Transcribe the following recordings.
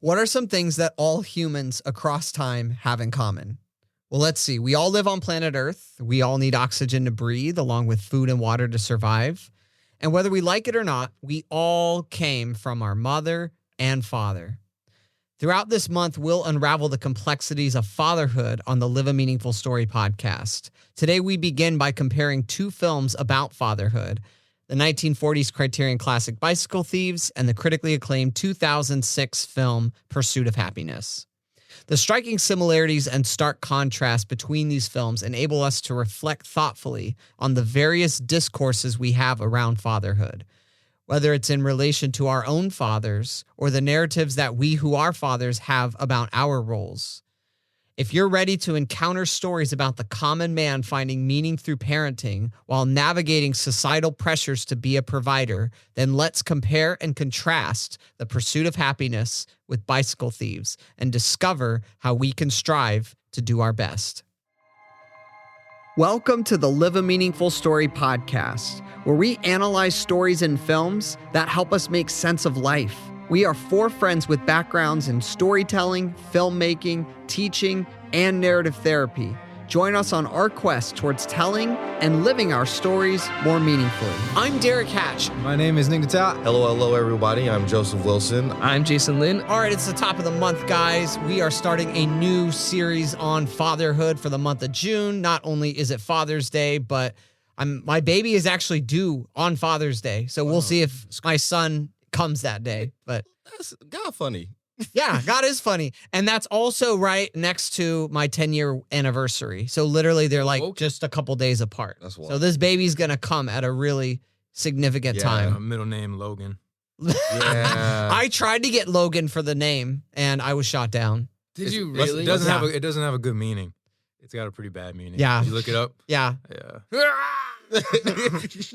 What are some things that all humans across time have in common? Well, let's see. We all live on planet Earth. We all need oxygen to breathe, along with food and water to survive. And whether we like it or not, we all came from our mother and father. Throughout this month, we'll unravel the complexities of fatherhood on the Live a Meaningful Story podcast. Today, we begin by comparing two films about fatherhood, the 1940s Criterion classic Bicycle Thieves and the critically acclaimed 2006 film Pursuit of Happyness. The striking similarities and stark contrast between these films enable us to reflect thoughtfully on the various discourses we have around fatherhood, whether it's in relation to our own fathers or the narratives that we who are fathers have about our roles. If you're ready to encounter stories about the common man finding meaning through parenting while navigating societal pressures to be a provider, then let's compare and contrast The Pursuit of Happyness with Bicycle Thieves and discover how we can strive to do our best. Welcome to the Live a Meaningful Story podcast, where we analyze stories and films that help us make sense of life. We are four friends with backgrounds in storytelling, filmmaking, teaching, and narrative therapy. Join us on our quest towards telling and living our stories more meaningfully. I'm Derek Hatch. My name is Nick Natat. Hello, everybody. I'm Joseph Wilson. I'm Jason Lynn. All right, it's the top of the month, guys. We are starting a new series on fatherhood for the month of June. Not only is it Father's Day, but my baby is actually due on Father's Day. So we'll see if my son comes that day. But That's God funny. yeah, God is funny. And that's also right next to my 10-year anniversary. So literally they're like just a couple days apart. That's wild. So this baby's going to come at a really significant My time. middle name, Logan. Yeah. I tried to get Logan for the name and I was shot down. Did you It really? doesn't Yeah. have a good meaning. It's got a pretty bad meaning. Yeah. Did you look it up? Yeah. Yeah.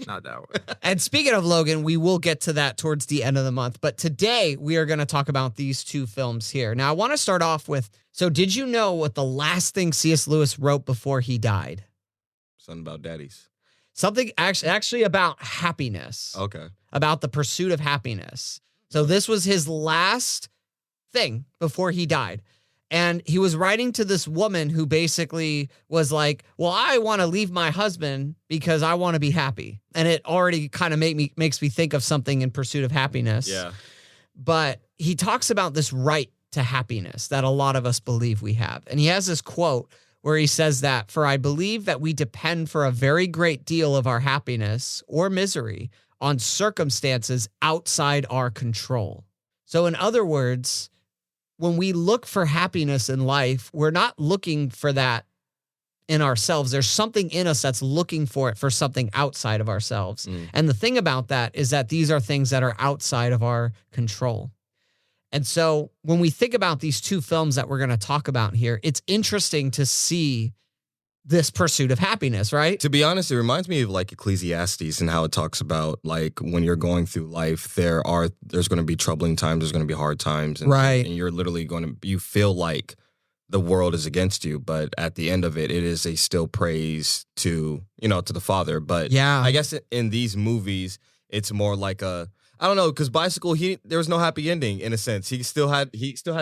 Not that one. And speaking of Logan, we will get to that towards the end of the month. But today we are going to talk about these two films here. Now, I want to start off with, so did you know what the last thing C.S. Lewis wrote before he died? Something about daddies. Something actually about happiness, Okay. about the pursuit of happiness. So this was his last thing before he died. And he was writing to this woman who basically was like, well, I want to leave my husband because I want to be happy. And it already kind of makes me think of something in Pursuit of Happyness. Yeah. But he talks about this right to happiness that a lot of us believe we have. And he has this quote where he says that, "For I believe that we depend for a very great deal of our happiness or misery on circumstances outside our control." So in other words, when we look for happiness in life, we're not looking for that in ourselves. There's something in us that's looking for it for something outside of ourselves. And the thing about that is that these are things that are outside of our control. And so when we think about these two films that we're going to talk about here, it's interesting to see this pursuit of happiness, right? To be honest, it reminds me of like Ecclesiastes and how it talks about like when you're going through life, there's going to be troubling times, there's going to be hard times, and, Right. and you're literally you feel like the world is against you, but at the end of it, it is a still praise to the Father. But Yeah. I guess in these movies, it's more like I don't know, because Bicycle, there was no happy ending in a sense. He still had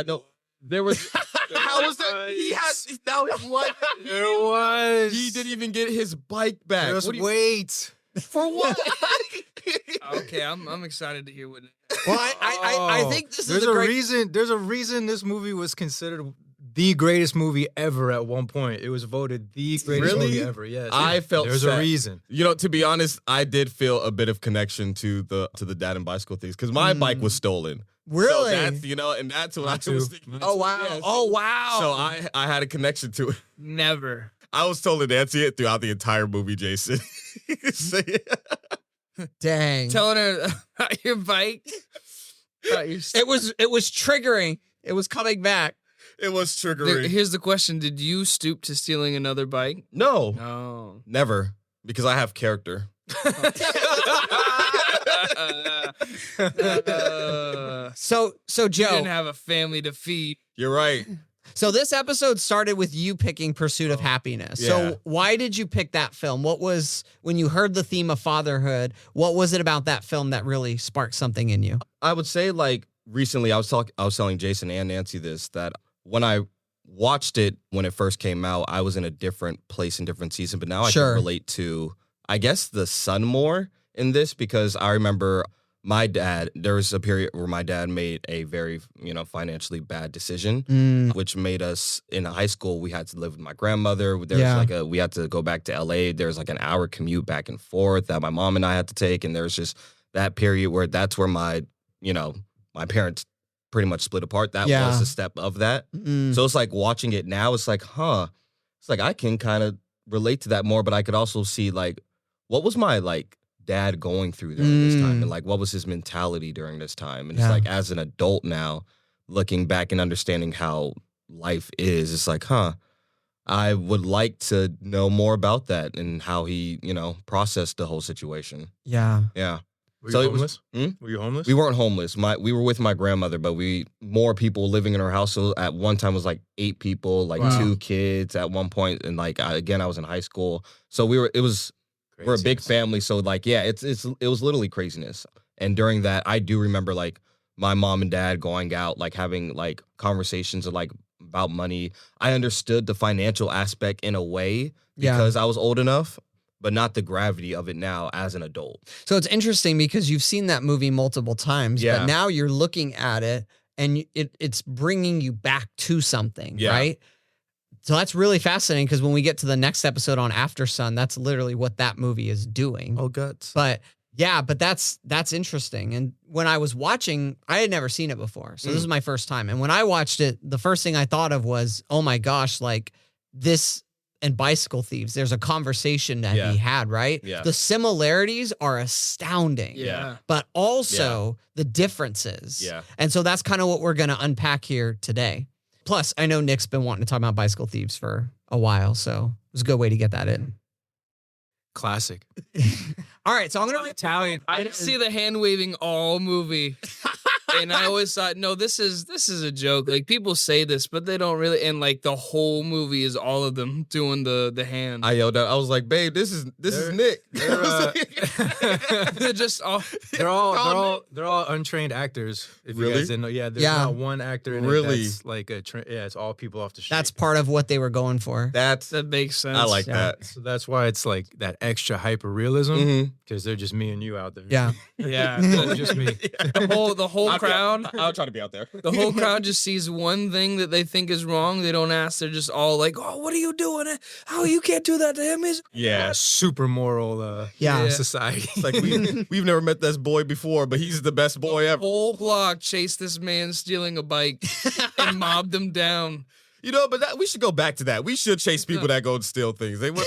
no. There was. How was that? He had now what? There was. He didn't even get his bike back. Just What do you- wait. for what? Okay, I'm excited to hear what. Well, I think this There's is a great... reason. There's a reason this movie was considered the greatest movie ever at one point. It was voted the greatest Really? movie ever. Yes. I felt there's sad. a reason. To be honest, I did feel a bit of connection to the Dad and Bicycle Thieves because my bike was stolen. Really? So that's and that's what Mine I too. was thinking. Oh, wow. Yeah, Oh, wow. So I had a connection to it. Never. I was totally dancing it throughout the entire movie, Jason. Dang. Telling her about your bike. About your It was triggering. It was coming back. It was triggering. Here's the question: did you stoop to stealing another bike? No, No. never, because I have character. So You Joe, didn't have a family to feed. You're right. so this episode started with you picking Pursuit of Happyness. Yeah. So why did you pick that film? What was, when you heard the theme of fatherhood, what was it about that film that really sparked something in you? I would say like recently I was telling Jason and Nancy this, that when I watched it when it first came out, I was in a different place and different season, but now I Sure. can relate to, I guess, the son more in this, because I remember my dad, there was a period where my dad made a very, financially bad decision, which made us, in high school, we had to live with my grandmother. We had to go back to LA. There was like an hour commute back and forth that my mom and I had to take. And there was just that period where that's where my parents pretty much split apart. That was the step of that. So it's like watching it now, it's like, it's like I can kind of relate to that more, but I could also see like, what was my like dad going through during this time, and like what was his mentality during this time. And it's like, as an adult now, looking back and understanding how life is, it's like, I would like to know more about that and how he, processed the whole situation. Yeah. Were you homeless? Were you homeless? We weren't homeless. We were with my grandmother, but more people living in our house. So at one time it was like 8 people, like 2 kids at one point, and like I was in high school. So we're a big family. So like, it was literally craziness. And during that, I do remember like my mom and dad going out, like having like conversations of like about money. I understood the financial aspect in a way because I was old enough, but not the gravity of it now as an adult. So it's interesting because you've seen that movie multiple times, but now you're looking at it and it's bringing you back to something, right? So that's really fascinating, because when we get to the next episode on After Sun, that's literally what that movie is doing. Oh, guts. But that's interesting. And when I was watching, I had never seen it before. So this is my first time. And when I watched it, the first thing I thought of was, oh my gosh, like this and Bicycle Thieves, there's a conversation that he had, right? Yeah. The similarities are astounding. Yeah. But also the differences. Yeah. And so that's kind of what we're going to unpack here today. Plus, I know Nick's been wanting to talk about Bicycle Thieves for a while, so it was a good way to get that in. Classic. All right, so I'm going to... Italian. I didn't see the hand waving all movie. And I always thought, no, this is a joke. Like, people say this, but they don't really. And like the whole movie is all of them doing the hand. I yelled out. I was like, "Babe, this is Nick." They're just all. They're all untrained actors. If you guys didn't know, there's not one actor in it that's like it's all people off the street. That's part of what they were going for. That makes sense. I like that. So that's why it's like that extra hyper realism, because they're just me and you out there. Yeah. Yeah. Just me. The whole crowd. I'll try to be out there. The whole crowd just sees one thing that they think is wrong. They don't ask. They're just all like, "Oh, what are you doing? Oh, you can't do that to him." Super moral society. It's like we've never met this boy before, but he's the best boy ever. The whole block chased this man stealing a bike and mobbed him down. But we should go back to that. We should chase people that go and steal things. Maybe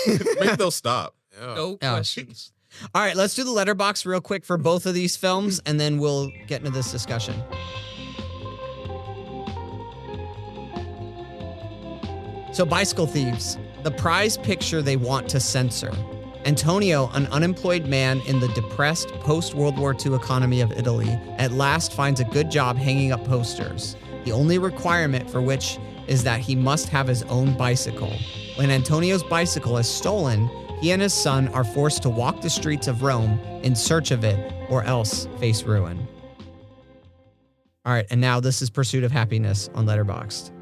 they'll stop. No questions. All right, let's do the letterbox real quick for both of these films, and then we'll get into this discussion. So, Bicycle Thieves, the prize picture they want to censor. Antonio, an unemployed man in the depressed post-World War II economy of Italy, at last finds a good job hanging up posters. The only requirement for which is that he must have his own bicycle. When Antonio's bicycle is stolen, he and his son are forced to walk the streets of Rome in search of it, or else face ruin. All right, and now this is Pursuit of Happyness on Letterboxd.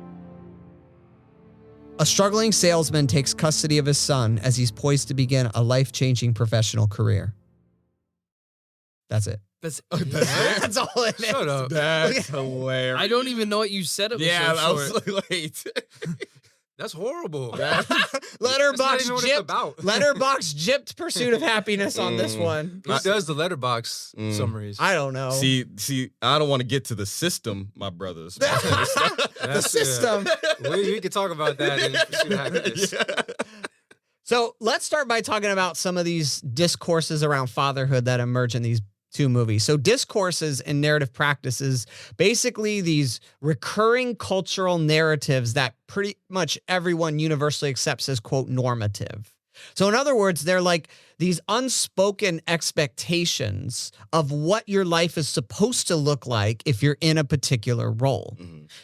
A struggling salesman takes custody of his son as he's poised to begin a life-changing professional career. That's it. That's That's all it is. Shut up. That's hilarious. I don't even know what you said. It was Yeah, so I was short. like, wait. That's horrible. Letterboxd what it's gypped. about. Letterboxd gypped Pursuit of Happiness on this one. Who does the letterbox summaries? I don't know. See, I don't want to get to the system, my brothers. The system. We could talk about that in Pursuit of Happiness. So let's start by talking about some of these discourses around fatherhood that emerge in these 2 movies. So discourses and narrative practices, basically these recurring cultural narratives that pretty much everyone universally accepts as, quote, normative. So in other words, they're like these unspoken expectations of what your life is supposed to look like if you're in a particular role.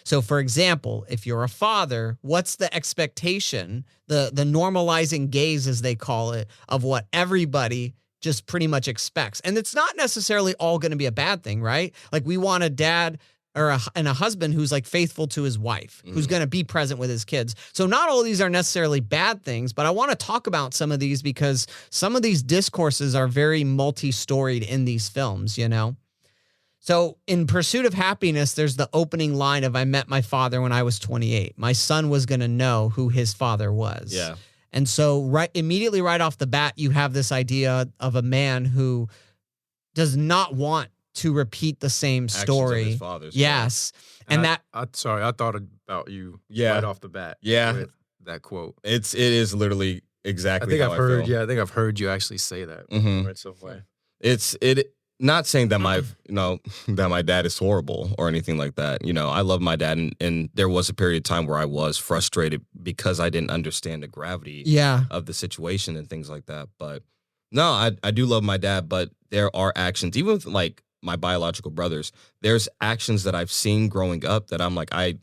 So for example, if you're a father, what's the expectation, the normalizing gaze, as they call it, of what everybody just pretty much expects? And it's not necessarily all going to be a bad thing, right? Like, we want a dad and a husband who's like faithful to his wife, who's going to be present with his kids. So not all of these are necessarily bad things, but I want to talk about some of these because some of these discourses are very multi-storied in these films, you know? So in Pursuit of Happyness, there's the opening line of, I met my father when I was 28. My son was going to know who his father was. Yeah. And so immediately right off the bat, you have this idea of a man who does not want to repeat the same story. Of his father's yes. And I thought about you right off the bat. Yeah. With that quote. It is literally exactly I think I've heard you actually say that in some way. Not saying that that my dad is horrible or anything like that. You know, I love my dad, and there was a period of time where I was frustrated because I didn't understand the gravity of the situation and things like that. But no, I do love my dad, but there are actions, even with like my biological brothers, there's actions that I've seen growing up that I'm like, I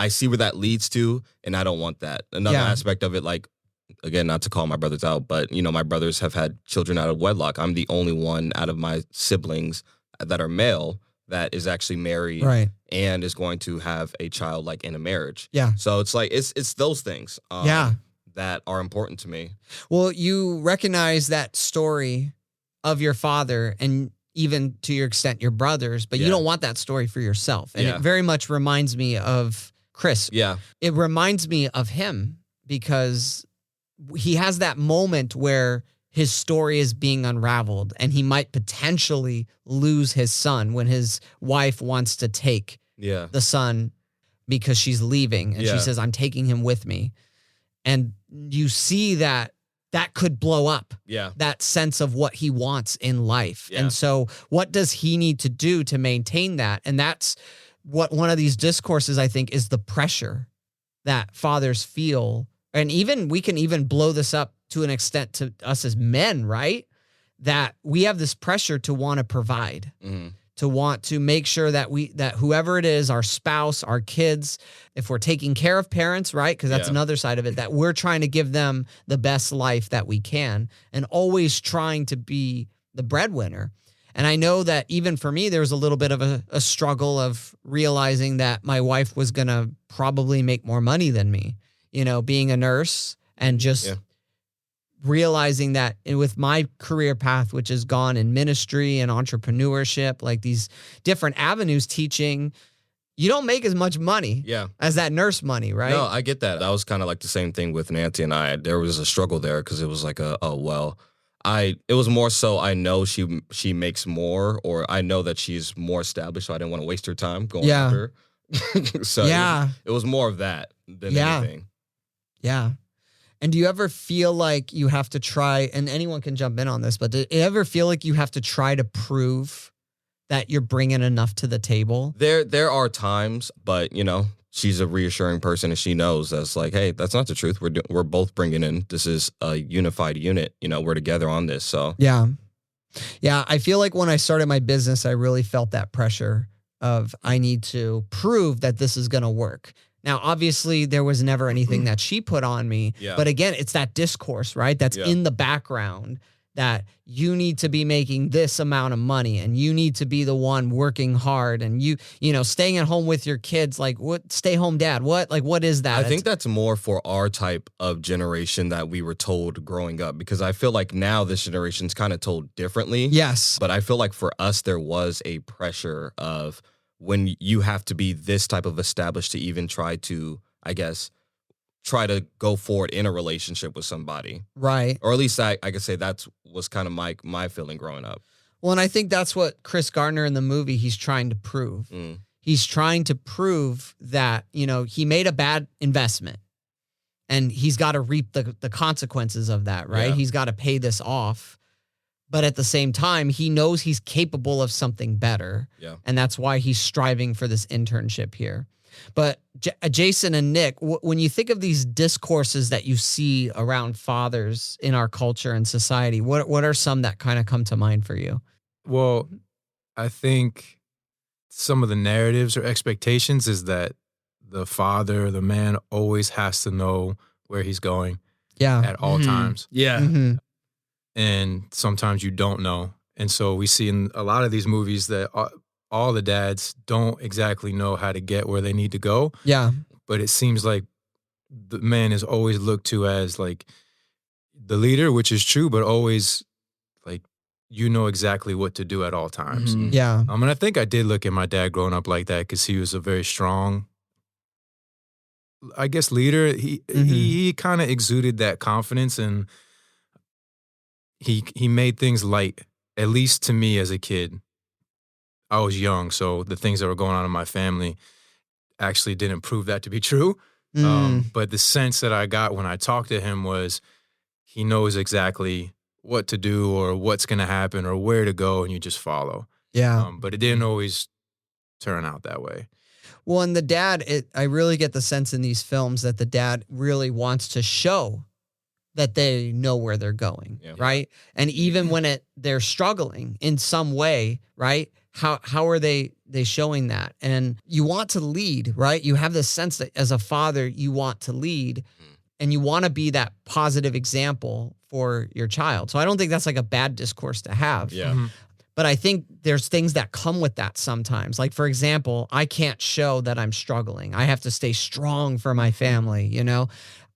see where that leads to, and I don't want that. Another aspect of it, like, again, not to call my brothers out, but, you know, my brothers have had children out of wedlock. I'm the only one out of my siblings that are male that is actually married and is going to have a child, like, in a marriage. Yeah. So it's like, it's those things that are important to me. Well, you recognize that story of your father and even to your extent your brothers, but you don't want that story for yourself. And it very much reminds me of Chris. Yeah. It reminds me of him because he has that moment where his story is being unraveled and he might potentially lose his son when his wife wants to take the son because she's leaving. And she says, I'm taking him with me. And you see that could blow up. Yeah. That sense of what he wants in life. Yeah. And so what does he need to do to maintain that? And that's what one of these discourses, I think, is the pressure that fathers feel. And even we can even blow this up to an extent to us as men, right? That we have this pressure to want to provide, to want to make sure that that whoever it is, our spouse, our kids, if we're taking care of parents, right? Because that's another side of it, that we're trying to give them the best life that we can and always trying to be the breadwinner. And I know that even for me, there was a little bit of a struggle of realizing that my wife was going to probably make more money than me, you know, being a nurse and just realizing that with my career path, which has gone in ministry and entrepreneurship, like these different avenues teaching, you don't make as much money as that nurse money, right? No, I get that. That was kind of like the same thing with Nancy and I. There was a struggle there because it was like it was more so I know she makes more, or I know that she's more established, so I didn't want to waste her time going after her. So it was more of that than anything. Yeah. And do you ever feel like you have to try, and anyone can jump in on this, but do you ever feel like you have to try to prove that you're bringing enough to the table? There are times, but, you know, she's a reassuring person and she knows that's like, hey, that's not the truth. We're both bringing in. This is a unified unit. You know, we're together on this. So yeah. I feel like when I started my business, I really felt that pressure of I need to prove that this is going to work. Now, obviously, there was never anything that she put on me. Yeah. But again, it's that discourse, right? That's in the background that you need to be making this amount of money and you need to be the one working hard and you know, staying at home with your kids. Like, what? Stay home dad. What? Like, what is that? I think that's more for our type of generation that we were told growing up, because I feel like now this generation's kind of told differently. Yes. But I feel like for us, there was a pressure of when you have to be this type of established to even try to, I guess, try to go forward in a relationship with somebody. Right. Or at least I could say that was kind of my feeling growing up. Well, and I think that's what Chris Gardner in the movie, he's trying to prove. He's trying to prove that, you know, he made a bad investment and he's got to reap the consequences of that, right? Yeah. He's got to pay this off. But at the same time, he knows he's capable of something better. Yeah. And that's why he's striving for this internship here. But Jason and Nick, when you think of these discourses that you see around fathers in our culture and society, what are some that kind of come to mind for you? Well, I think some of the narratives or expectations is that the father, the man, always has to know where he's going at all times. Yeah. Mm-hmm. And sometimes you don't know. And so we see in a lot of these movies that all the dads don't exactly know how to get where they need to go. Yeah. But it seems like the man is always looked to as like the leader, which is true, but always like, you know exactly what to do at all times. Mhm. Yeah. And I think I did look at my dad growing up like that because he was a very strong, I guess, leader. He kind of exuded that confidence, and he made things light, at least to me as a kid. I was young, so the things that were going on in my family actually didn't prove that to be true. But the sense that I got when I talked to him was he knows exactly what to do or what's going to happen or where to go, and you just follow. Yeah. But it didn't always turn out that way. Well, and the dad, I really get the sense in these films that the dad really wants to show that they know where they're going, right? And even when they're struggling in some way, right? How are they showing that? And you want to lead, right? You have this sense that as a father, you want to lead and you want to be that positive example for your child. So I don't think that's like a bad discourse to have. Yeah. But I think there's things that come with that sometimes. Like, for example, I can't show that I'm struggling. I have to stay strong for my family, you know?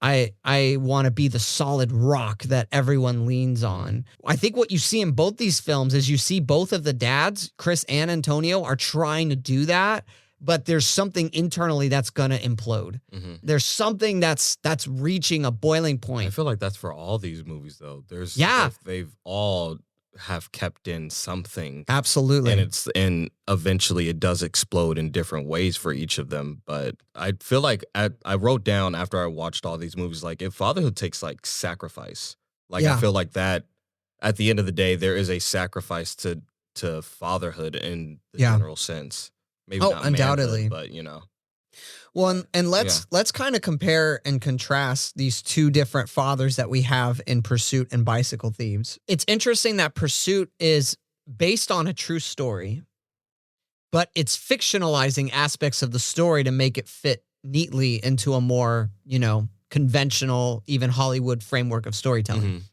I want to be the solid rock that everyone leans on. I think what you see in both these films is you see both of the dads, Chris and Antonio, are trying to do that, but there's something internally that's going to implode. There's something that's reaching a boiling point. I feel like that's for all these movies, though. They've all have kept in something. Absolutely. And eventually it does explode in different ways for each of them. But I feel like I wrote down after I watched all these movies, like, if fatherhood takes like sacrifice, like I feel like that at the end of the day, there is a sacrifice to fatherhood in the general sense. Maybe not undoubtedly, manhood, but you know. Well, and let's kind of compare and contrast these two different fathers that we have in Pursuit and Bicycle Thieves. It's interesting that Pursuit is based on a true story, but it's fictionalizing aspects of the story to make it fit neatly into a more, conventional, even Hollywood framework of storytelling.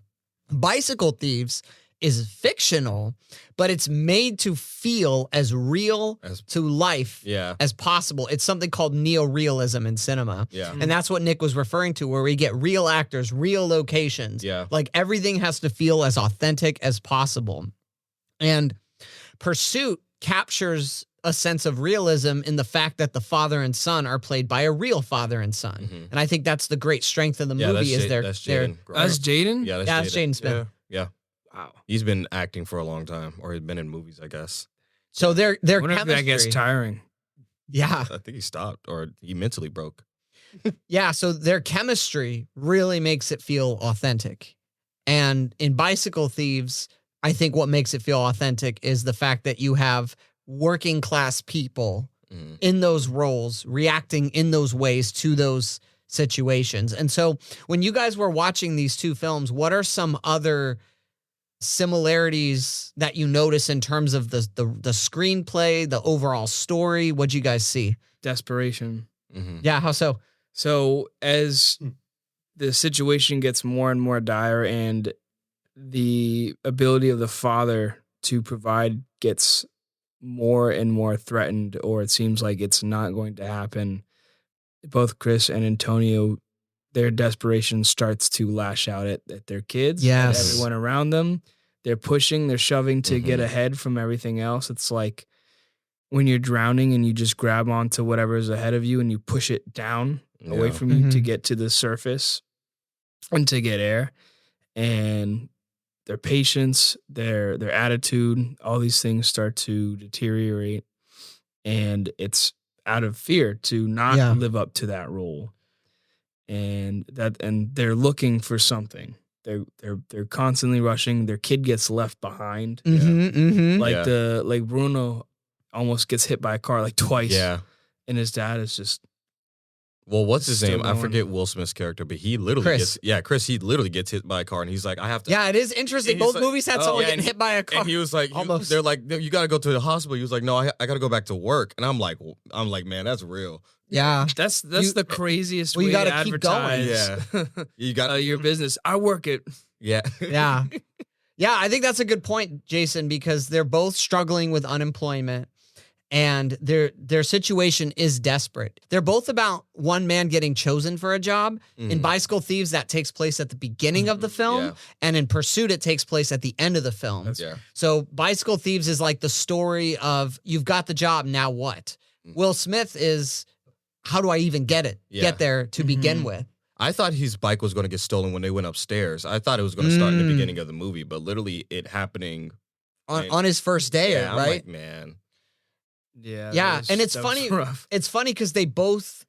Bicycle Thieves is fictional, but it's made to feel as real to life as possible. It's something called neorealism in cinema. Yeah. And that's what Nick was referring to, where we get real actors, real locations. Yeah. Like everything has to feel as authentic as possible. And Pursuit captures a sense of realism in the fact that the father and son are played by a real father and son. And I think that's the great strength of the movie. That's Jaden. That's Jaden? Yeah, that's Jaden Smith. Yeah. Wow. He's been acting for a long time, or he's been in movies, I guess. So their chemistry, I guess, tiring. Yeah. I think he stopped, or he mentally broke. Yeah, so their chemistry really makes it feel authentic. And in Bicycle Thieves, I think what makes it feel authentic is the fact that you have working class people in those roles, reacting in those ways to those situations. And so when you guys were watching these two films, what are some other similarities that you notice in terms of the screenplay, the overall story? What'd you guys see? Desperation. Yeah, how so? So as the situation gets more and more dire and the ability of the father to provide gets more and more threatened, or it seems like it's not going to happen, both Chris and Antonio, their desperation starts to lash out at their kids, at everyone around them. They're pushing, they're shoving to get ahead from everything else. It's like when you're drowning and you just grab onto whatever is ahead of you and you push it down away from you to get to the surface and to get air. And their patience, their attitude, all these things start to deteriorate. And it's out of fear to not live up to that role. And they're looking for something. They're constantly rushing. Their kid gets left behind. Like Bruno almost gets hit by a car like twice. Yeah. And his dad is just Well, what's his name? I forget Will Smith's character, but he literally Chris, he literally gets hit by a car and he's like, I have to. Yeah, it is interesting. Both movies had someone getting hit by a car. And he was like, almost. They're like, you got to go to the hospital. He was like, no, I got to go back to work. And I'm like, man, that's real. Yeah. That's the craziest way to advertise you got your business. I work it. Yeah. Yeah. Yeah, I think that's a good point, Jason, because they're both struggling with unemployment. and their situation is desperate. They're both about one man getting chosen for a job. In Bicycle Thieves, that takes place at the beginning of the film, and in Pursuit, it takes place at the end of the film. So Bicycle Thieves is like the story of, you've got the job, now what? Will Smith is, how do I even get there to begin with? I thought his bike was going to get stolen when they went upstairs. I thought it was going to start in the beginning of the movie, but literally it happening on his first day, right? I'm like, man. Yeah, and it's funny. It's funny because they both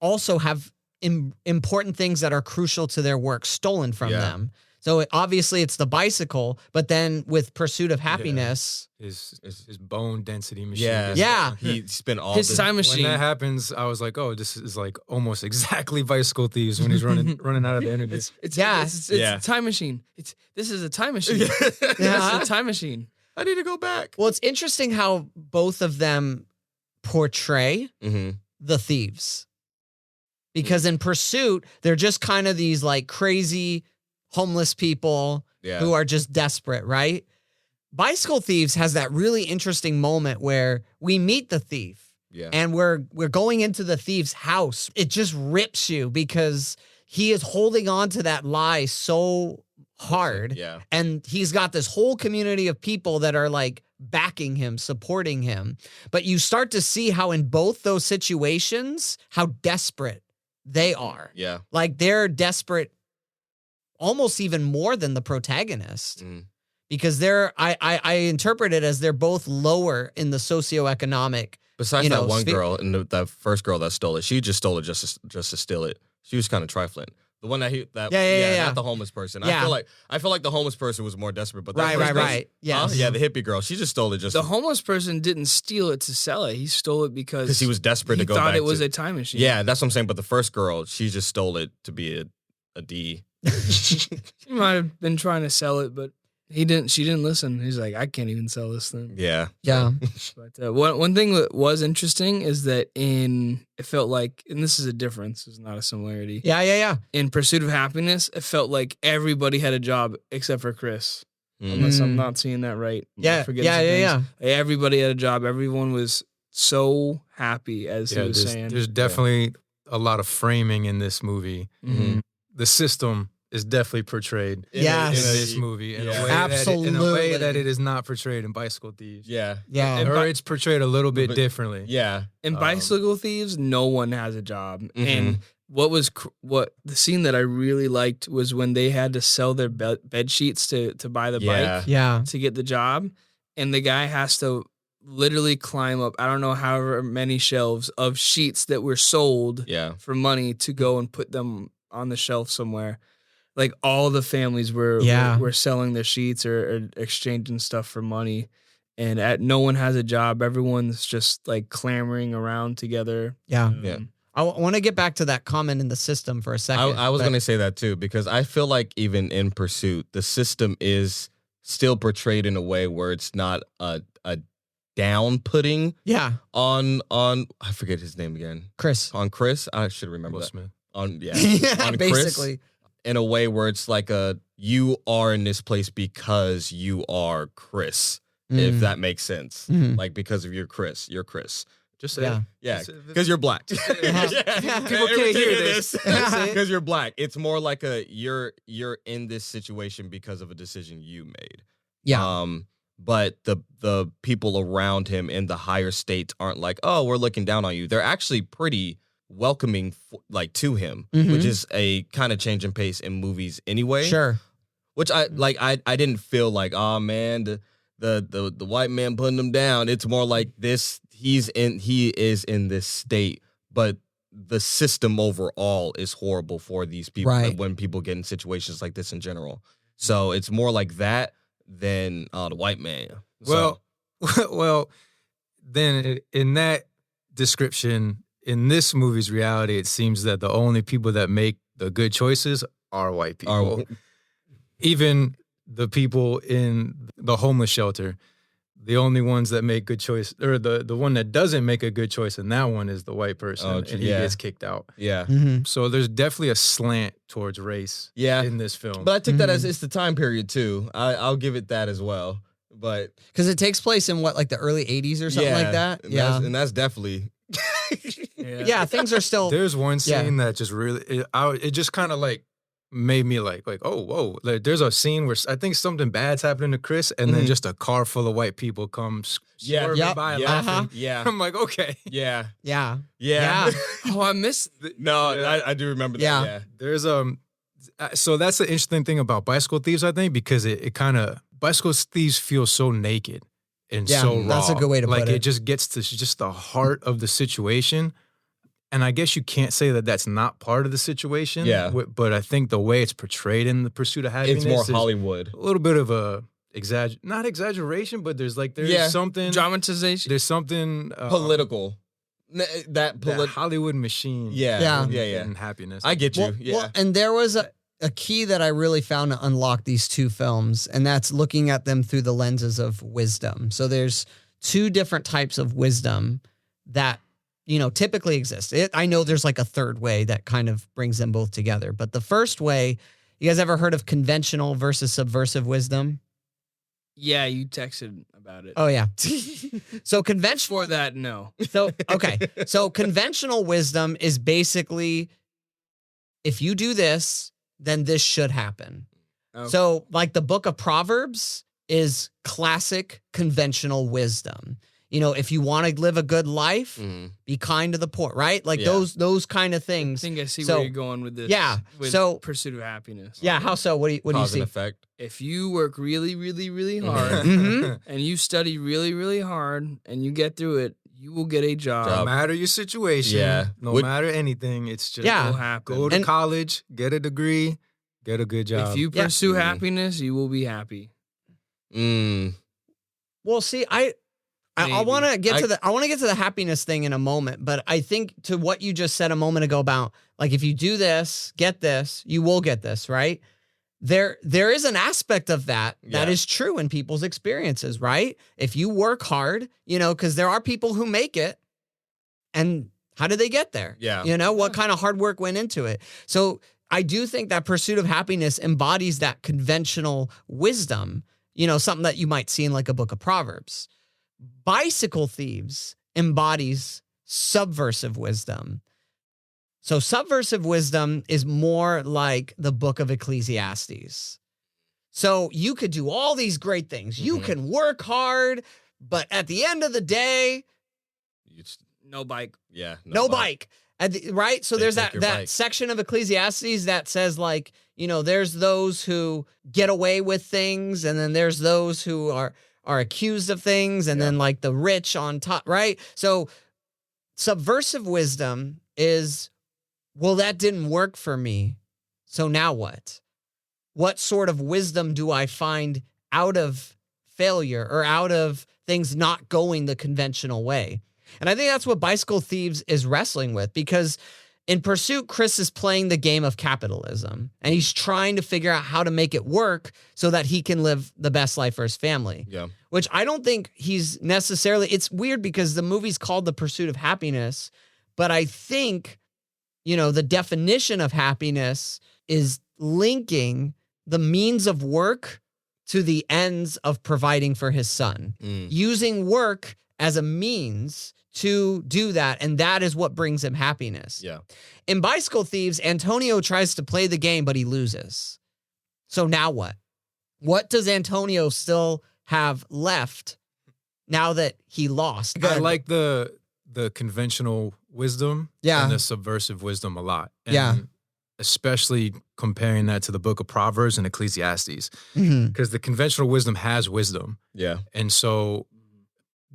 also have important things that are crucial to their work stolen from them. So obviously it's the bicycle, but then with Pursuit of Happyness, his bone density machine. He spent all his time machine. When that happens, I was like, oh, this is like almost exactly Bicycle Thieves when he's running out of the interview. It's a time machine. This is a time machine. This is a time machine. I need to go back. Well, it's interesting how both of them portray the thieves. Because in Pursuit, they're just kind of these like crazy homeless people who are just desperate, right? Bicycle Thieves has that really interesting moment where we meet the thief and we're going into the thief's house. It just rips you because he is holding on to that lie so hard. And he's got this whole community of people that are like backing him, supporting him. But you start to see how in both those situations, how desperate they are. Like they're desperate almost even more than the protagonist. Because I interpret it as they're both lower in the socioeconomic. Besides that one girl and that first girl that stole it, she just stole it just to steal it. She was kind of trifling. The one that not the homeless person. I feel like the homeless person was more desperate. But that right. Yeah, the hippie girl. She just stole it. The homeless person didn't steal it to sell it. He stole it because he was desperate to go back. He thought it was a time machine. Yeah, that's what I'm saying. But the first girl, she just stole it to be a D. She might have been trying to sell it, but he didn't. She didn't listen. He's like, I can't even sell this thing. Yeah. But one thing that was interesting is that it felt like, and this is a difference, it's not a similarity. Yeah. In Pursuit of Happyness, it felt like everybody had a job except for Chris. Unless I'm not seeing that right. Yeah. Everybody had a job. Everyone was so happy, as he was saying. There's definitely a lot of framing in this movie. The system is definitely portrayed in this movie in a way that it is not portrayed in Bicycle Thieves. Or it's portrayed a little bit differently. In Bicycle Thieves, no one has a job. And what the scene that I really liked was when they had to sell their bed sheets to buy the bike to get the job, and the guy has to literally climb up, I don't know, however many shelves of sheets that were sold for money to go and put them on the shelf somewhere. Like all the families were selling their sheets or exchanging stuff for money, and no one has a job. Everyone's just like clamoring around together. I want to get back to that comment in the system for a second. I was going to say that too, because I feel like even in Pursuit, the system is still portrayed in a way where it's not a down putting. On I forget his name again. Chris. On Chris, I should remember Will that. Smith. On basically. Chris, in a way where it's like you are in this place because you are Chris, if that makes sense. Like because of your Chris, you're Chris. Just say because you're black. People can't hear this. Because you're black. It's more like you're in this situation because of a decision you made. But the people around him in the higher states aren't like, oh, we're looking down on you. They're actually pretty welcoming to him, which is a kind of change in pace in movies anyway. Which I didn't feel like, oh man, the white man putting him down. It's more like this. He is in this state, but the system overall is horrible for these people when people get in situations like this in general. So it's more like that than the white man. Well, then in that description, in this movie's reality, it seems that the only people that make the good choices are white people. Even the people in the homeless shelter, the only ones that make good choice, or the one that doesn't make a good choice, and that one is the white person, and he gets kicked out. So there's definitely a slant towards race in this film. But I took that as it's the time period too. I'll give it that as well. But because it takes place in what, like the early 80s or something like that. And that's definitely. Yeah, things are still. There's one scene that just really, it just kind of like made me like, oh, whoa. Like, there's a scene where I think something bad's happening to Chris, and then just a car full of white people come swerving by laughing. Yeah. I'm like, okay. Yeah. Yeah. Oh, I missed. I do remember that. Yeah. There's so that's the interesting thing about Bicycle Thieves, I think, because it kind of, Bicycle Thieves feels so naked and so raw. That's a good way to put it. Like, it just gets to just the heart of the situation. And I guess you can't say that that's not part of the situation. Yeah. But I think the way it's portrayed in The Pursuit of Happyness, it's more Hollywood. A little bit of a not exaggeration, but there's something dramatization. There's something political. That Hollywood machine. Yeah. And happiness. I get you. Well, and there was a key that I really found to unlock these two films, and that's looking at them through the lenses of wisdom. So there's two different types of wisdom that, typically exist. I know there's like a third way that kind of brings them both together. But the first way, you guys ever heard of conventional versus subversive wisdom? Yeah, you texted about it. Oh, yeah. So conventional. For that, no. So, okay. So conventional wisdom is basically, if you do this, then this should happen. Okay. So like the book of Proverbs is classic conventional wisdom. If you want to live a good life, be kind to the poor, right? Like those kind of things. I think I see where you're going with this. Yeah. With so Pursuit of Happyness. Yeah. How so? What do you see? Cause and effect. If you work really, really, really hard and you study really, really hard and you get through it, you will get a job. No matter your situation, no matter anything, it's just will happen. Go to college, get a degree, get a good job. If you pursue happiness, you will be happy. Well, see, I want to get to the happiness thing in a moment, but I think to what you just said a moment ago about, like, if you do this, get this, you will get this, right? There is an aspect of that is true in people's experiences, right? If you work hard, because there are people who make it, and how did they get there? Yeah. What kind of hard work went into it? So I do think that Pursuit of Happyness embodies that conventional wisdom, something that you might see in like a book of Proverbs. Bicycle Thieves embodies subversive wisdom. So subversive wisdom is more like the book of Ecclesiastes. So you could do all these great things. You can work hard, but at the end of the day, no bike. Yeah. No bike. Right? So there's that section of Ecclesiastes that says, like, there's those who get away with things, and then there's those who are accused of things, and then like the rich on top, right? So subversive wisdom is, well, that didn't work for me. So now what? What sort of wisdom do I find out of failure or out of things not going the conventional way? And I think that's what Bicycle Thieves is wrestling with, because in Pursuit, Chris is playing the game of capitalism, and he's trying to figure out how to make it work so that he can live the best life for his family. Yeah. Which I don't think he's necessarily, it's weird because the movie's called The Pursuit of Happyness, but I think, the definition of happiness is linking the means of work to the ends of providing for his son, using work as a means to do that, and that is what brings him happiness. Yeah. In Bicycle Thieves, Antonio tries to play the game, but he loses. So now what? What does Antonio still have left now that he lost? I like the conventional wisdom and the subversive wisdom a lot. And especially comparing that to the book of Proverbs and Ecclesiastes. Because the conventional wisdom has wisdom. Yeah. And so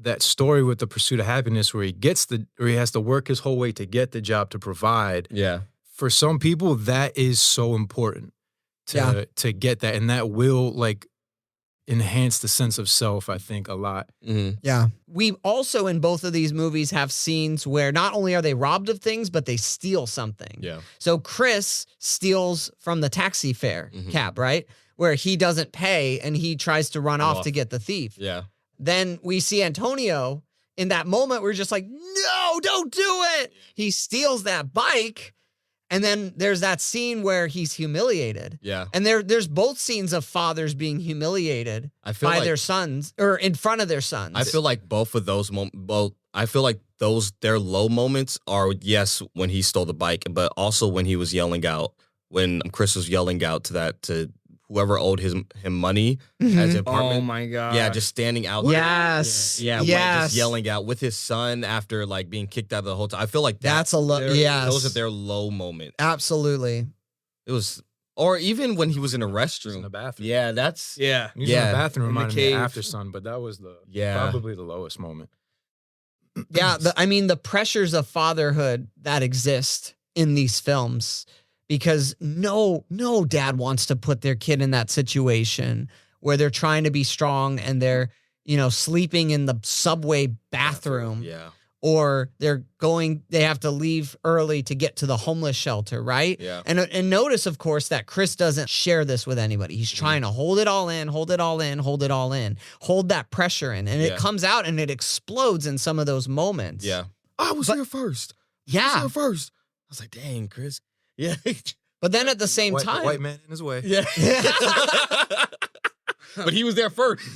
that story with The Pursuit of Happyness, where he has to work his whole way to get the job to provide. Yeah. For some people, that is so important to get that. And that will like enhance the sense of self, I think, a lot. Yeah. We also, in both of these movies, have scenes where not only are they robbed of things, but they steal something. Yeah. So Chris steals from the taxi fare cab, right? Where he doesn't pay and he tries to run off to get the thief. Yeah. Then we see Antonio in that moment. We're just like, no, don't do it. He steals that bike. And then there's that scene where he's humiliated. Yeah. And there's both scenes of fathers being humiliated by their sons or in front of their sons. I feel like both of those I feel like their low moments are, yes, when he stole the bike, but also when he was yelling out, when Chris was yelling out to whoever owed him money as an apartment. Oh my God. Yeah, just standing out Yes. there. Yeah, yes. just yelling out with his son after like being kicked out of the hotel. I feel like that's a low. Yes. Those are their low moments. Absolutely. It was, or even when he was in a restroom. in the bathroom. Yeah, that's. Yeah. He was in the bathroom In the reminded me cave. of After Sun, but that was probably the lowest moment. Yeah. The pressures of fatherhood that exist in these films, because no dad wants to put their kid in that situation where they're trying to be strong and they're, sleeping in the subway bathroom. Yeah. Or they have to leave early to get to the homeless shelter, right? Yeah. And notice, of course, that Chris doesn't share this with anybody. He's trying to hold it all in, hold that pressure in. And it comes out and it explodes in some of those moments. Yeah. I was here first. Yeah. I was here first. I was like, dang, Chris. Yeah. But then at the same time. White man in his way. Yeah. But he was there first.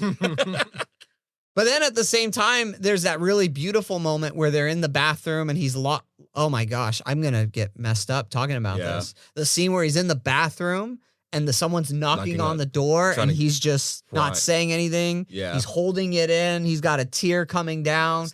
But then at the same time, there's that really beautiful moment where they're in the bathroom and he's locked. Oh my gosh, I'm going to get messed up talking about this. The scene where he's in the bathroom and someone's knocking on the door and he's just not saying anything. Yeah. He's holding it in. He's got a tear coming down.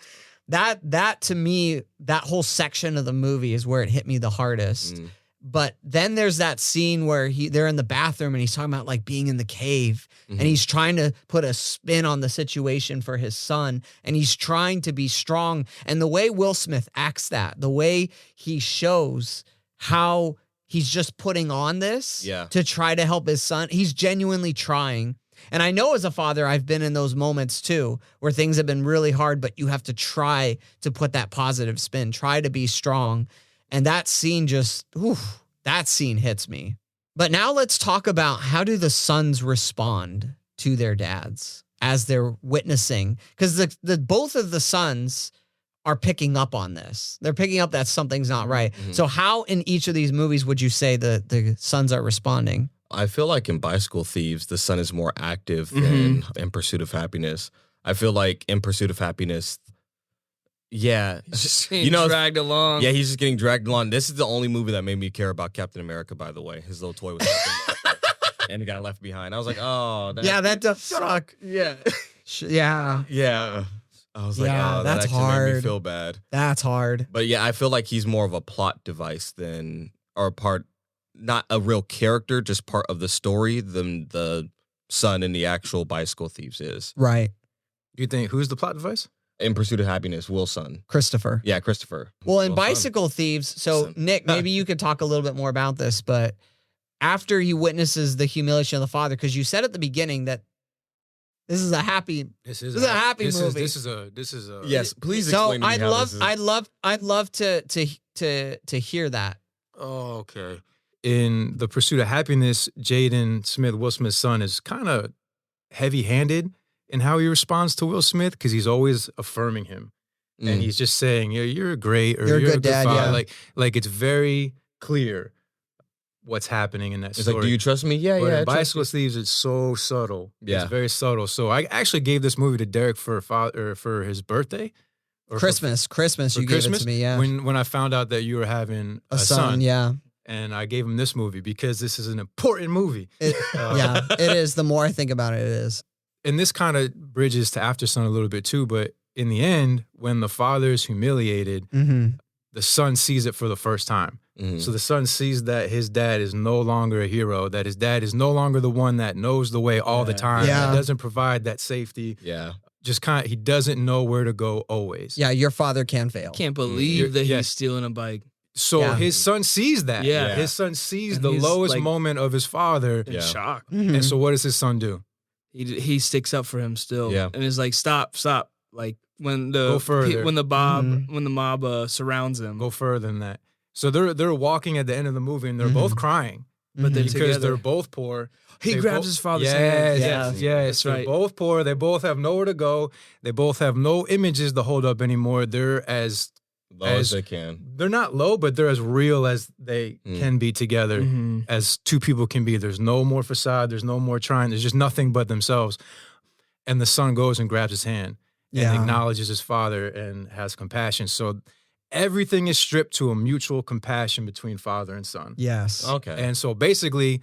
That to me, that whole section of the movie is where it hit me the hardest. But then there's that scene where they're in the bathroom and he's talking about like being in the cave and he's trying to put a spin on the situation for his son and he's trying to be strong. And the way Will Smith acts that, the way he shows how he's just putting on this to try to help his son, he's genuinely trying. And I know as a father, I've been in those moments too, where things have been really hard, but you have to try to put that positive spin, try to be strong. And that scene that scene hits me. But now let's talk about how do the sons respond to their dads as they're witnessing? Because the both of the sons are picking up on this. They're picking up that something's not right. So how in each of these movies would you say the sons are responding? I feel like in Bicycle Thieves, the son is more active than in Pursuit of Happyness. I feel like in Pursuit of Happyness, He's just getting dragged along. Yeah, he's just getting dragged along. This is the only movie that made me care about Captain America, by the way. His little toy was and he got left behind. I was like, oh. That does suck. Yeah. Yeah. I was like, oh, that actually made me feel bad. That's hard. But yeah, I feel like he's more of a plot device not a real character, just part of the story than the son in the actual Bicycle Thieves is. Right. You think, who's the plot device? In Pursuit of Happyness, Will's son. Christopher. Yeah, Christopher. Well, in Bicycle Thieves, so Nick, maybe you could talk a little bit more about this, but after he witnesses the humiliation of the father, because you said at the beginning that this is a happy movie. This is a Yes, please so explain to me how this is. I'd love to hear that. Oh, okay. In The Pursuit of Happyness, Jaden Smith, Will Smith's son, is kind of heavy-handed in how he responds to Will Smith because he's always affirming him. And he's just saying, you're great, or you're a good dad, father. Like it's very clear what's happening in that story. It's like, do you trust me? Yeah, but in Bicycle Thieves, it's so subtle. Yeah. It's very subtle. So I actually gave this movie to Derek for his birthday. Christmas, you gave it to me, yeah. When I found out that you were having a son. Yeah. And I gave him this movie because this is an important movie. It is. The more I think about it, it is. And this kind of bridges to After Sun a little bit too, but in the end, when the father is humiliated, the son sees it for the first time. So the son sees that his dad is no longer a hero, that his dad is no longer the one that knows the way all the time, that doesn't provide that safety. Yeah. Just he doesn't know where to go always. Yeah, your father can fail. Can't believe that he's stealing a bike. So his son sees that. Yeah. His son sees the lowest moment of his father. In shock. And so what does his son do? He sticks up for him still. Yeah. And is like, stop. Like when the mob surrounds him. Go further than that. So they're walking at the end of the movie and they're both crying. But they're because together. they're both poor. He grabs his father's hand. Yes. That's They're right. both poor. They both have nowhere to go. They both have no images to hold up anymore. They're as Low as they can. They're not low, but they're as real as they can be together, as two people can be. There's no more facade. There's no more trying. There's just nothing but themselves. And the son goes and grabs his hand and acknowledges his father and has compassion. So everything is stripped to a mutual compassion between father and son. Yes. Okay. And so basically,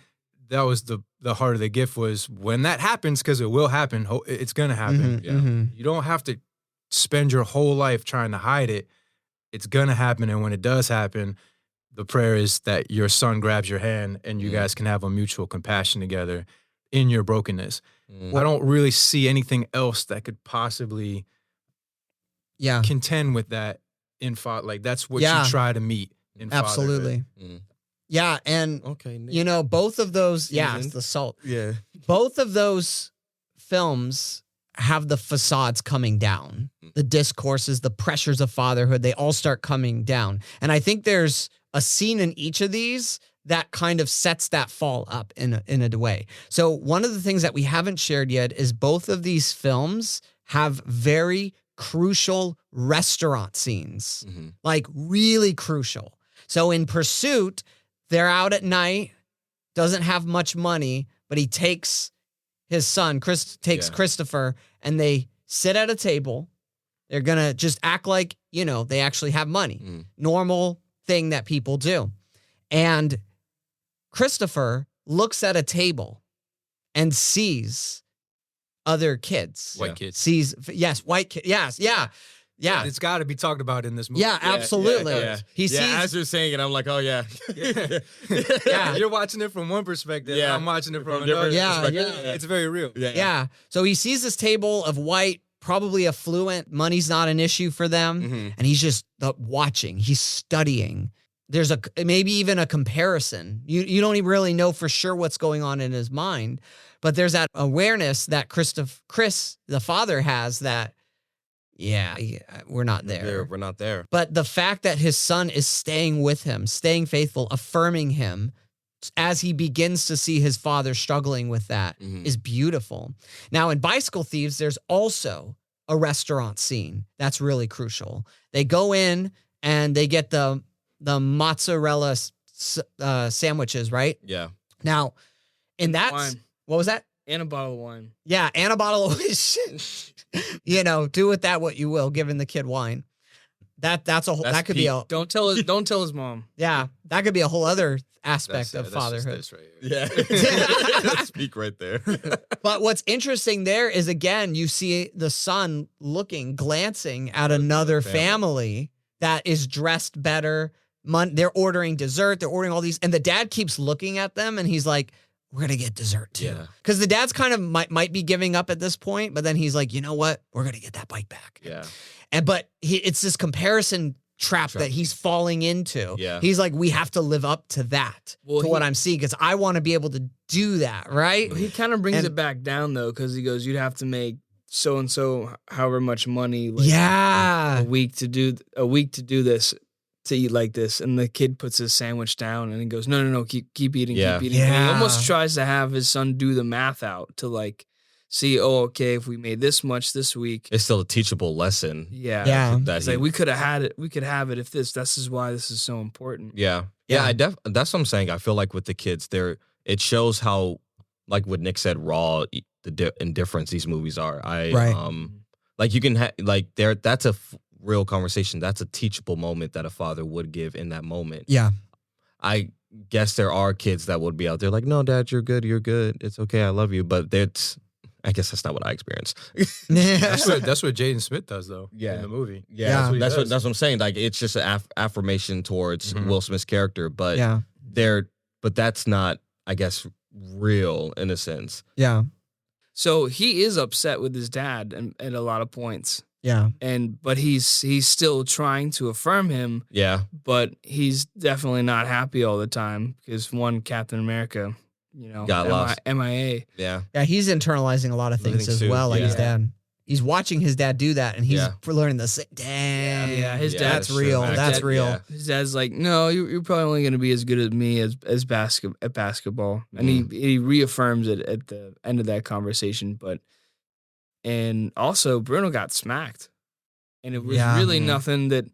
that was the heart of the gift was when that happens, because it will happen. It's going to happen. You don't have to spend your whole life trying to hide it. It's going to happen. And when it does happen, the prayer is that your son grabs your hand and you guys can have a mutual compassion together in your brokenness. I don't really see anything else that could possibly contend with that in father. Like that's what you try to meet in absolutely. fatherhood. Yeah, and you know, both of those, it's the salt. Yeah. Both of those films have the facades coming down. The discourses, the pressures of fatherhood, they all start coming down. And I think there's a scene in each of these that kind of sets that fall up in a way. So one of the things that we haven't shared yet is both of these films have very crucial restaurant scenes, like really crucial. So in Pursuit, they're out at night, doesn't have much money, but he takes his son, Christopher, and they sit at a table. They're going to just act like, you know, they actually have money. Normal thing that people do. And Christopher looks at a table and sees other kids. White kids. White kids. Yes, yeah. It's got to be talked about in this movie. Yeah, absolutely. He sees, as you're saying it, I'm like, oh, yeah. You're watching it from one perspective. Yeah. I'm watching it from another perspective. It's very real. Yeah. So he sees this table of white, probably affluent. Money's not an issue for them. And he's just watching. He's studying. There's maybe even a comparison. You don't even really know for sure what's going on in his mind. But there's that awareness that Chris, the father, has that, we're not there. We're not there. But the fact that his son is staying with him, staying faithful, affirming him as he begins to see his father struggling with that is beautiful. Now, in Bicycle Thieves, there's also a restaurant scene that's really crucial. They go in and they get the mozzarella sandwiches, right? Yeah. Now, in that, what was that? And a bottle of wine. Yeah, and a bottle of wine. You know, do with that what you will, giving the kid wine. That's a whole, that could be a, don't tell his mom. Yeah, that could be a whole other aspect of fatherhood. That's right here. Yeah. That's peak right there. But what's interesting there is, again, you see the son glancing at another family that is dressed better. They're ordering dessert. They're ordering all these. And the dad keeps looking at them and he's like, we're going to get dessert too. Because the dad's kind of might be giving up at this point, but then he's like, you know what? We're going to get that bike back. Yeah. But it's this comparison trap that he's falling into. Yeah. He's like, we have to live up to that, what I'm seeing, because I want to be able to do that, right? He kind of brings it back down, though, because he goes, you'd have to make so-and-so however much money a week to do this, to eat like this. And the kid puts his sandwich down and he goes, no, keep eating, keep eating. And he almost tries to have his son do the math out to see, okay, if we made this much this week. It's still a teachable lesson. Yeah. It's like, we could have had it. We could have it if this is why this is so important. Yeah. That's what I'm saying. I feel like with the kids it shows how, like what Nick said, raw the indifference these movies are. Like you can that's a real conversation. That's a teachable moment that a father would give in that moment. Yeah. I guess there are kids that would be out there like, no, Dad, you're good. It's okay. I love you. But I guess that's not what I experienced. That's what Jaden Smith does, though. In the movie. That's what I'm saying. Like, it's just an affirmation towards Will Smith's character, but but that's not, I guess, real in a sense. Yeah. So he is upset with his dad at a lot of points. Yeah. But he's still trying to affirm him. Yeah. But he's definitely not happy all the time because Captain America, got lost. MIA. Yeah. Yeah, he's internalizing a lot of things as well, like his dad. He's watching his dad do that, and he's learning the same. Damn. Yeah, his dad's real. That's real. Yeah. His dad's like, no, you're probably only going to be as good as me at basketball. And he reaffirms it at the end of that conversation. And also, Bruno got smacked. And it was really nothing that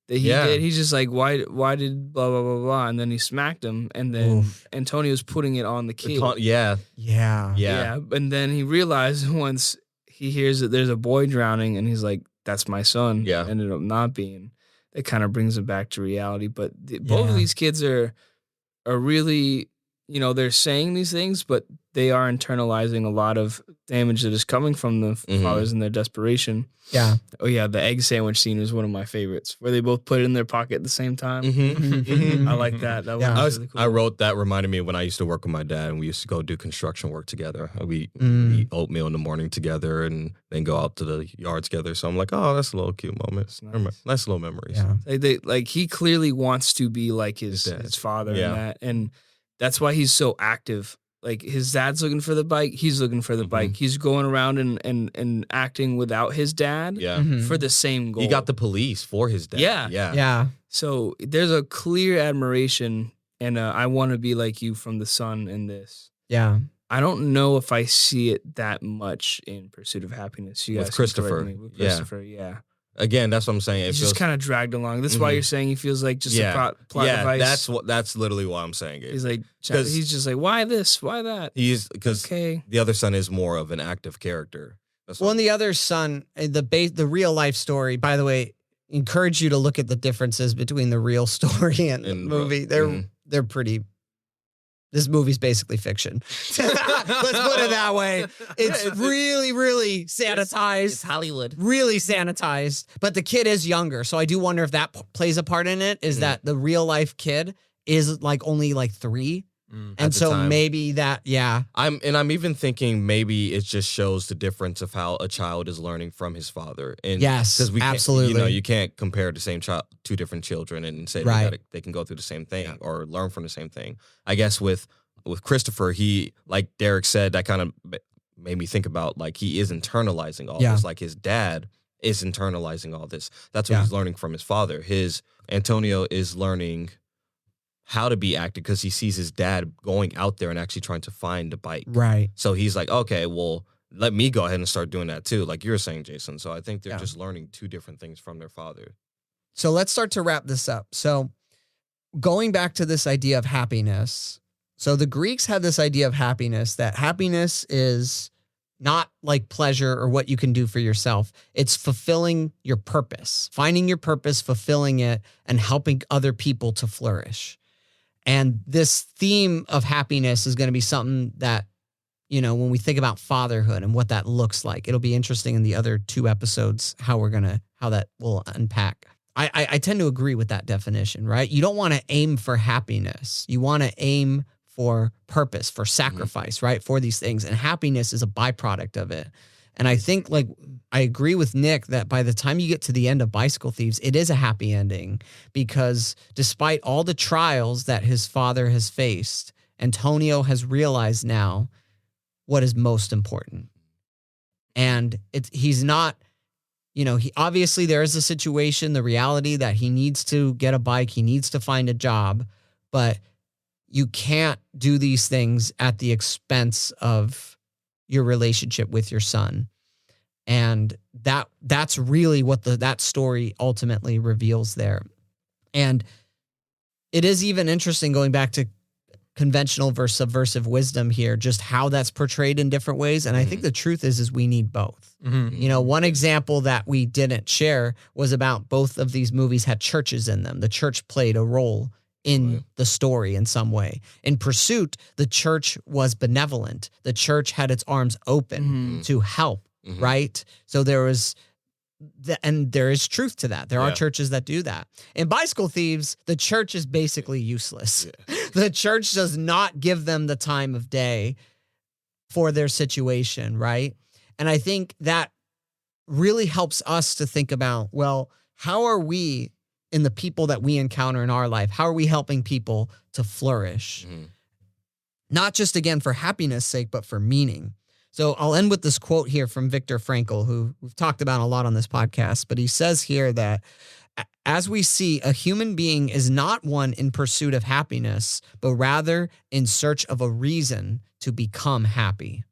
that he did. He's just like, why did blah, blah, blah, blah. And then he smacked him. And then Antonio's putting it on the kid. Yeah. And then he realized once he hears that there's a boy drowning and he's like, that's my son. Yeah. Ended up not being. It kind of brings him back to reality. But both of these kids are really, you know, they're saying these things, but they are internalizing a lot of damage that is coming from the fathers in their desperation. Yeah. Oh, yeah. The egg sandwich scene is one of my favorites, where they both put it in their pocket at the same time. I like that. That was really cool. I wrote that, reminded me of when I used to work with my dad, and we used to go do construction work together. We eat oatmeal in the morning together and then go out to the yard together. So I'm like, oh, that's a little cute moment. Nice little memories. Yeah. Like he clearly wants to be like his father in that. And that's why he's so active. Like his dad's looking for the bike, he's looking for the bike. He's going around and acting without his dad for the same goal. He got the police for his dad. Yeah. So there's a clear admiration, and I want to be like you from the son in this. Yeah. I don't know if I see it that much in Pursuit of Happyness. You guys With Christopher. With Christopher, yeah. Again, that's what I'm saying. He's just kind of dragged along. That's why you're saying he feels like just a plot device. That's literally why I'm saying it. He's like, he's just like, why this? Why that? Because the other son is more of an active character. And the other son, the real life story, by the way, encourage you to look at the differences between the real story and the movie. They're pretty. This movie's basically fiction. Let's put it that way. It's really, really sanitized. It's Hollywood. Really sanitized. But the kid is younger, so I do wonder if that plays a part in it, is that the real life kid is like only like 3. And so maybe that, I'm even thinking maybe it just shows the difference of how a child is learning from his father. And yes, because absolutely. You can't compare the same child, 2 different children, and say they can go through the same thing or learn from the same thing. I guess with Christopher, he, like Derek said, that kind of made me think about, like, he is internalizing all this. Like his dad is internalizing all this. That's what he's learning from his father. Antonio is learning how to be active because he sees his dad going out there and actually trying to find a bike. Right. So he's like, okay, well, let me go ahead and start doing that too, like you're saying, Jason. So I think they're just learning 2 different things from their father. So let's start to wrap this up. So going back to this idea of happiness. So the Greeks had this idea of happiness, that happiness is not like pleasure or what you can do for yourself. It's fulfilling your purpose, finding your purpose, fulfilling it, and helping other people to flourish. And this theme of happiness is going to be something that, you know, when we think about fatherhood and what that looks like, it'll be interesting in the other 2 episodes how that will unpack. I tend to agree with that definition, right? You don't want to aim for happiness. You want to aim for purpose, for sacrifice, right? For these things. And happiness is a byproduct of it. And I think, like, I agree with Nick that by the time you get to the end of Bicycle Thieves, it is a happy ending, because despite all the trials that his father has faced, Antonio has realized now what is most important. And he's not, you know, obviously there is a situation, the reality that he needs to get a bike, he needs to find a job, but you can't do these things at the expense of your relationship with your son. And that's really what that story ultimately reveals there. And it is even interesting, going back to conventional versus subversive wisdom here, just how that's portrayed in different ways. And I think the truth is we need both. You know, one example that we didn't share was about both of these movies had churches in them. The church played a role in the story in some way. In Pursuit, the church was benevolent. The church had its arms open to help, right? So there was, and there is truth to that. There are churches that do that. In Bicycle Thieves, the church is basically useless. The church does not give them the time of day for their situation, right? And I think that really helps us to think about, well, how are we, in the people that we encounter in our life, how are we helping people to flourish? Not just, again, for happiness' sake, but for meaning. So I'll end with this quote here from Viktor Frankl, who we've talked about a lot on this podcast, but he says here that, as we see, a human being is not one in pursuit of happiness, but rather in search of a reason to become happy.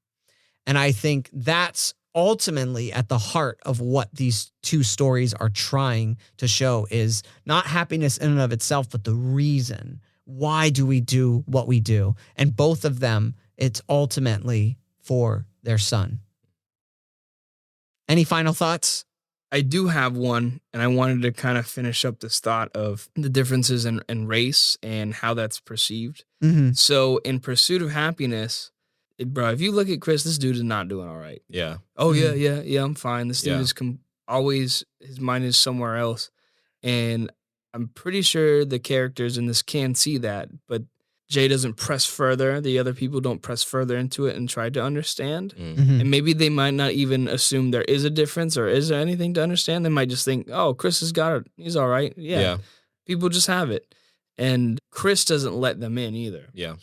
And I think that's ultimately at the heart of what these two stories are trying to show is not happiness in and of itself, but the reason. Why do we do what we do? And both of them, it's ultimately for their son. Any final thoughts? I do have one, and I wanted to kind of finish up this thought of the differences in race and how that's perceived. Mm-hmm. So in Pursuit of Happyness, bro, if you look at Chris, this dude is not doing all right. Yeah. Oh, yeah, I'm fine. This dude is always, his mind is somewhere else. And I'm pretty sure the characters in this can see that, but Jay doesn't press further. The other people don't press further into it and try to understand. Mm-hmm. And maybe they might not even assume there is a difference or is there anything to understand. They might just think, oh, Chris has got it. He's all right. Yeah. People just have it. And Chris doesn't let them in either. Yeah.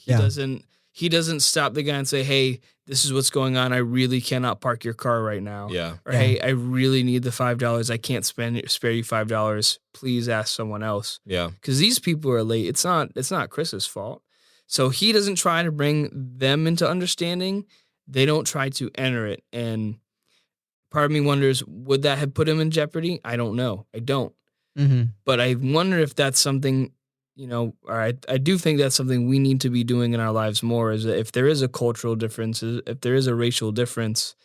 He doesn't stop the guy and say, hey, this is what's going on. I really cannot park your car right now. Yeah. Or, hey, I really need the $5. I can't spare you $5. Please ask someone else. Yeah. Because these people are late. It's not Chris's fault. So he doesn't try to bring them into understanding. They don't try to enter it. And part of me wonders, would that have put him in jeopardy? I don't know. I don't. Mm-hmm. But I wonder if that's something, or I do think that's something we need to be doing in our lives more, is that if there is a cultural difference, if there is a racial difference,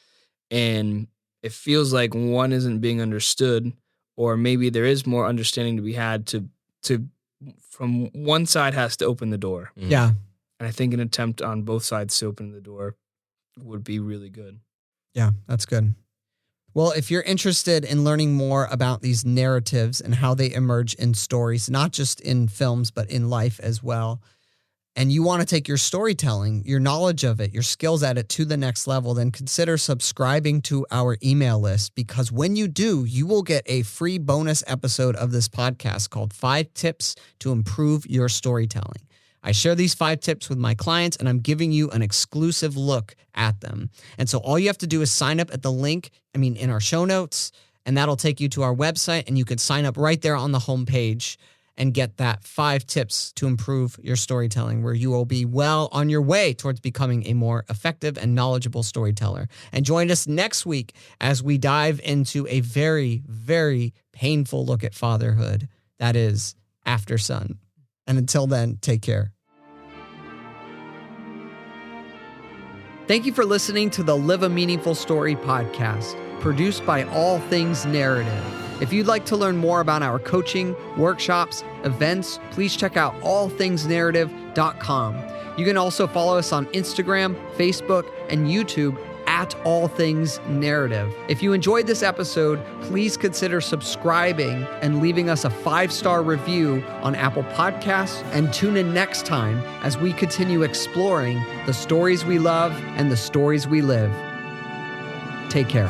and it feels like one isn't being understood, or maybe there is more understanding to be had to from one side has to open the door. Mm-hmm. Yeah. And I think an attempt on both sides to open the door would be really good. Yeah, that's good. Well, if you're interested in learning more about these narratives and how they emerge in stories, not just in films, but in life as well, and you want to take your storytelling, your knowledge of it, your skills at it to the next level, then consider subscribing to our email list, because when you do, you will get a free bonus episode of this podcast called 5 Tips to Improve Your Storytelling. I share these 5 tips with my clients, and I'm giving you an exclusive look at them. And so all you have to do is sign up at the link, in our show notes, and that'll take you to our website, and you can sign up right there on the homepage and get that 5 tips to improve your storytelling, where you will be well on your way towards becoming a more effective and knowledgeable storyteller. And join us next week as we dive into a very, very painful look at fatherhood, that is, after son. And until then, take care. Thank you for listening to the Live a Meaningful Story podcast, produced by All Things Narrative. If you'd like to learn more about our coaching, workshops, events, please check out allthingsnarrative.com. You can also follow us on Instagram, Facebook, and YouTube at All Things Narrative. If you enjoyed this episode, please consider subscribing and leaving us a 5-star review on Apple Podcasts, and tune in next time as we continue exploring the stories we love and the stories we live. Take care.